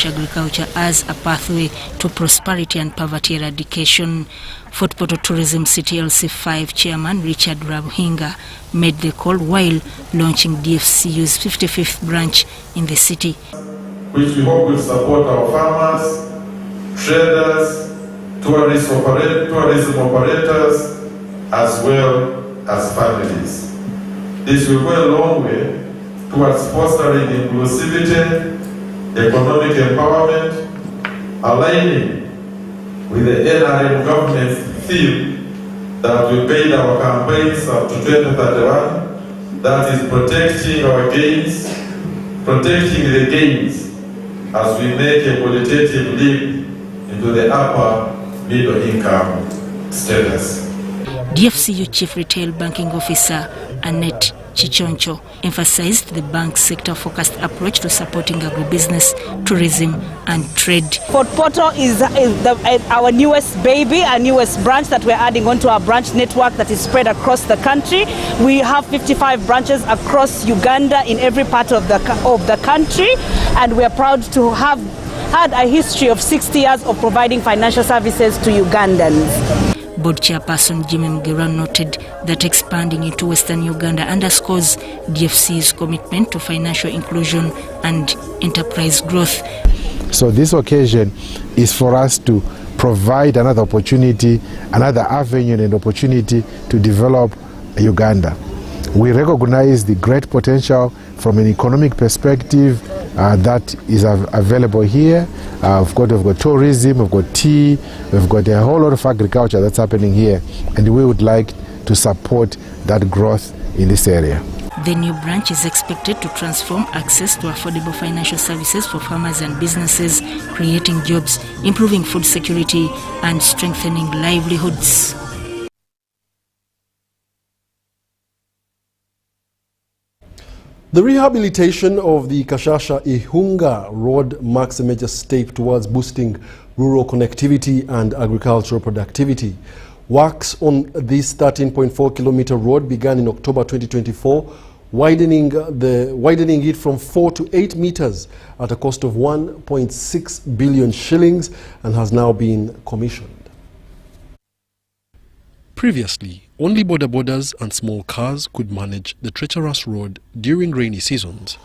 agriculture as a pathway to prosperity and poverty eradication. Fort Portal Tourism City LC5 Chairman Richard Rabuhinga made the call while launching DFCU's 55th branch in the city, which we hope will support our farmers, traders, tourism operators, as well as families. This will go a long way towards fostering inclusivity, economic empowerment, aligning with the NRM government's theme that we made our campaigns up to 2031, that is protecting our gains, protecting the gains as we make a qualitative leap into the upper middle income status. DFCU Chief Retail Banking Officer Annette Chichoncho emphasized the bank's sector-focused approach to supporting agribusiness, tourism and trade. Fort Portal is our newest baby, our newest branch that we're adding onto our branch network that is spread across the country. We have 55 branches across Uganda in every part of the country, and we are proud to have had a history of 60 years of providing financial services to Ugandans. Board Chairperson Jimmy Mugera noted that expanding into Western Uganda underscores DFC's commitment to financial inclusion and enterprise growth. So this occasion is for us to provide another opportunity, another avenue and opportunity to develop Uganda. We recognize the great potential from an economic perspective that is available here. We've got tourism, we've got tea, we've got a whole lot of agriculture that's happening here, and we would like to support that growth in this area. The new branch is expected to transform access to affordable financial services for farmers and businesses, creating jobs, improving food security and strengthening livelihoods. The rehabilitation of the Kashasha-Ihunga road marks a major step towards boosting rural connectivity and agricultural productivity. Works on this 13.4-kilometer road began in October 2024, widening it from 4 to 8 meters at a cost of 1.6 billion shillings and has now been commissioned. Previously, only boda-bodas and small cars could manage the treacherous road during rainy seasons,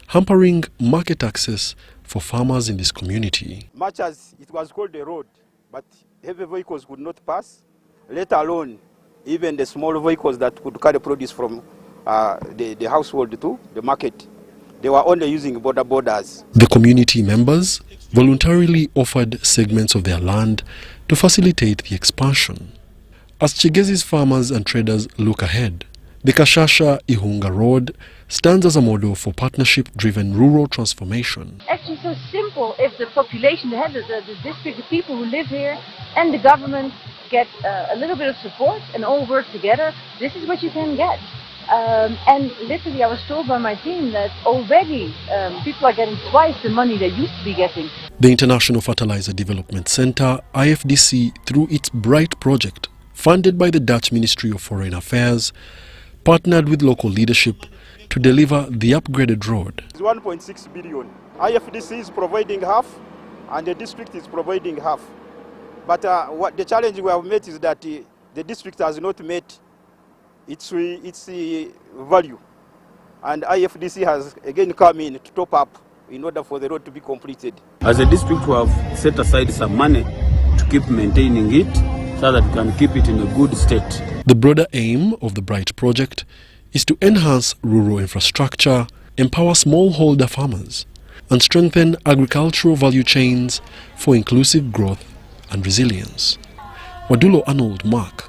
hampering market access for farmers in this community. Much as it was called a road, but heavy vehicles could not pass, let alone even the small vehicles that could carry produce from the household to the market. They were only using boda-bodas. The community members voluntarily offered segments of their land to facilitate the expansion. As Chigezi's farmers and traders look ahead, the Kashasha-Ihunga Road stands as a model for partnership-driven rural transformation. Actually so simple if the population, the district, the people who live here and the government get a little bit of support and all work together, this is what you can get. And literally I was told by my team that already people are getting twice the money they used to be getting. The International Fertilizer Development Center, IFDC, through its BRIGHT project, funded by the Dutch Ministry of Foreign Affairs, partnered with local leadership to deliver the upgraded road. It's 1.6 billion. IFDC is providing half and the district is providing half. But what the challenge we have met is that the district has not met its value. And IFDC has again come in to top up in order for the road to be completed. As a district, we have set aside some money to keep maintaining it so that we can keep it in a good state. The broader aim of the BRIGHT project is to enhance rural infrastructure, empower smallholder farmers, and strengthen agricultural value chains for inclusive growth and resilience. Wadulo Arnold Mark,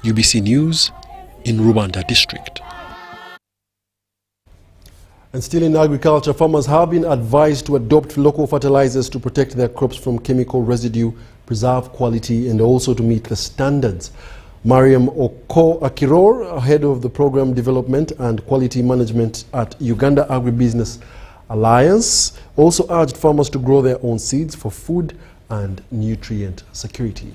UBC News in Rubanda District. And still in agriculture, farmers have been advised to adopt local fertilizers to protect their crops from chemical residue, preserve quality, and also to meet the standards. Mariam Akiror, head of the Program Development and Quality Management at Uganda Agribusiness Alliance, also urged farmers to grow their own seeds for food and nutrient security.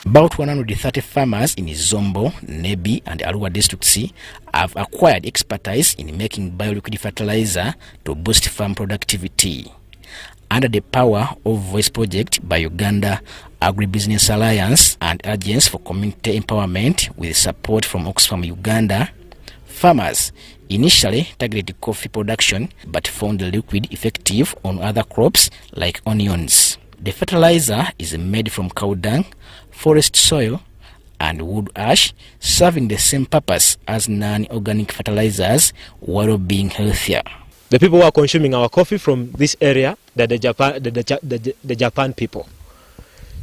About 130 farmers in Zombo, Nebi and Arua districts have acquired expertise in making bioliquid fertilizer to boost farm productivity. Under the Power of Voice project by Uganda Agribusiness Alliance and Agents for Community Empowerment with support from Oxfam Uganda, farmers initially targeted coffee production but found the liquid effective on other crops like onions. The fertilizer is made from cow dung, forest soil, and wood ash, serving the same purpose as non-organic fertilizers while being healthier. The people who are consuming our coffee from this area, they're the Japan people.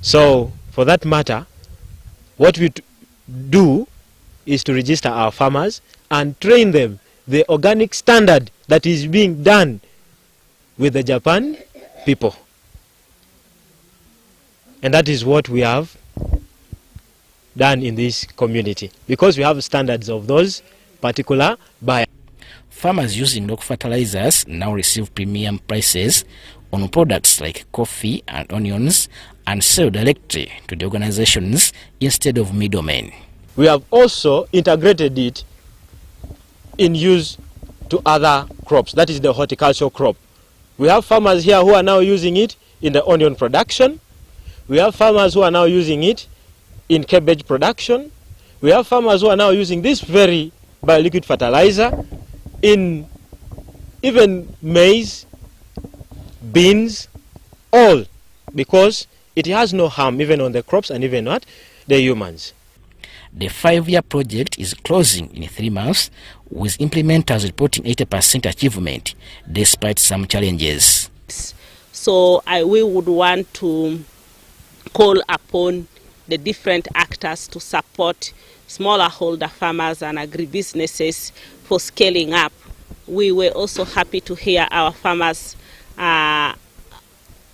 So, for that matter, what we do is to register our farmers and train them the organic standard that is being done with the Japan people. And that is what we have done in this community, because we have standards of those particular buyers. Farmers using local fertilizers now receive premium prices on products like coffee and onions and sell directly to the organizations instead of middlemen. We have also integrated it in use to other crops, that is the horticultural crop. We have farmers here who are now using it in the onion production. We have farmers who are now using it in cabbage production. We have farmers who are now using this very bioliquid fertilizer in even maize, beans, all, because it has no harm even on the crops and even not the humans. The 5-year project is closing in 3 months, with implementers reporting 80% achievement despite some challenges. So we would want to call upon the different actors to support smaller holder farmers and agribusinesses for scaling up. We were also happy to hear our farmers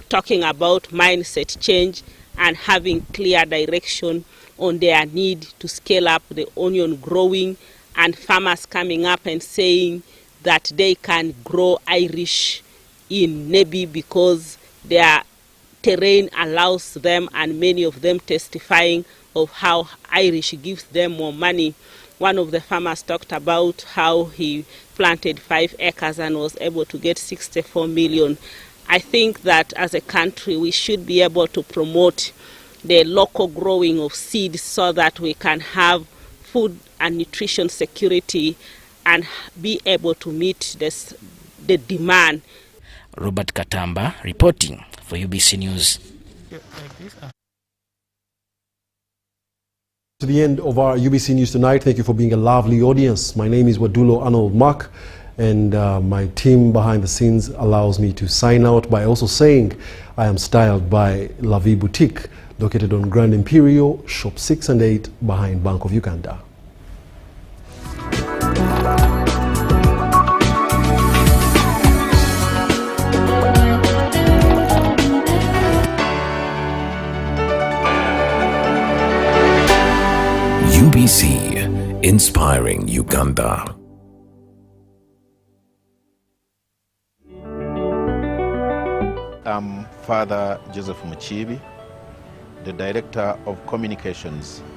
talking about mindset change and having clear direction on their need to scale up the onion growing, and farmers coming up and saying that they can grow Irish in Nebi because their terrain allows them, and many of them testifying of how Irish gives them more money. One of the farmers talked about how he planted 5 acres and was able to get 64 million. I think that as a country we should be able to promote the local growing of seeds so that we can have food and nutrition security and be able to meet the demand. Robert Katamba reporting for UBC News. To the end of our UBC News tonight. Thank you for being a lovely audience. My name is Wadulo Arnold Mark, and my team behind the scenes allows me to sign out by also saying I am styled by La Vie Boutique, located on Grand Imperial, Shop 6 and 8 behind Bank of Uganda. UBC, inspiring Uganda. I'm Father Joseph Muchibi, the Director of Communications